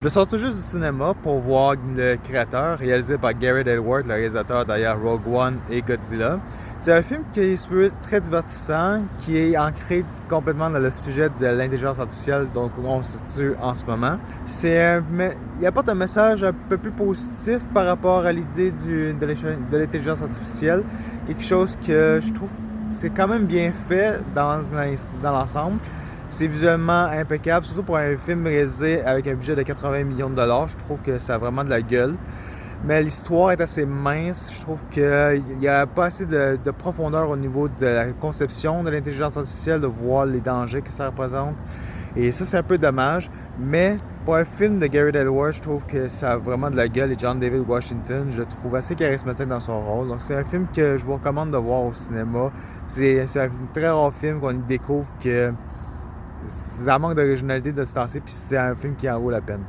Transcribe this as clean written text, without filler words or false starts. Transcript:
Je sors tout juste du cinéma pour voir le créateur, réalisé par Gareth Edwards, le réalisateur derrière Rogue One et Godzilla. C'est un film qui se veut très divertissant, qui est ancré complètement dans le sujet de l'intelligence artificielle, donc où on se situe en ce moment. Il apporte un message un peu plus positif par rapport à l'idée de l'intelligence artificielle, quelque chose que je trouve c'est quand même bien fait dans l'ensemble. C'est visuellement impeccable, surtout pour un film réalisé avec un budget de 80 millions de dollars. Je trouve que ça a vraiment de la gueule. Mais l'histoire est assez mince. Je trouve qu'il n'y a pas assez de profondeur au niveau de la conception de l'intelligence artificielle, de voir les dangers que ça représente. Et ça, c'est un peu dommage. Mais pour un film de Gareth Edwards, je trouve que ça a vraiment de la gueule. Et John David Washington, je le trouve assez charismatique dans son rôle. Donc, c'est un film que je vous recommande de voir au cinéma. C'est un très rare film qu'on y découvre que ça manque d'originalité de se lancer, puis c'est un film qui en vaut la peine.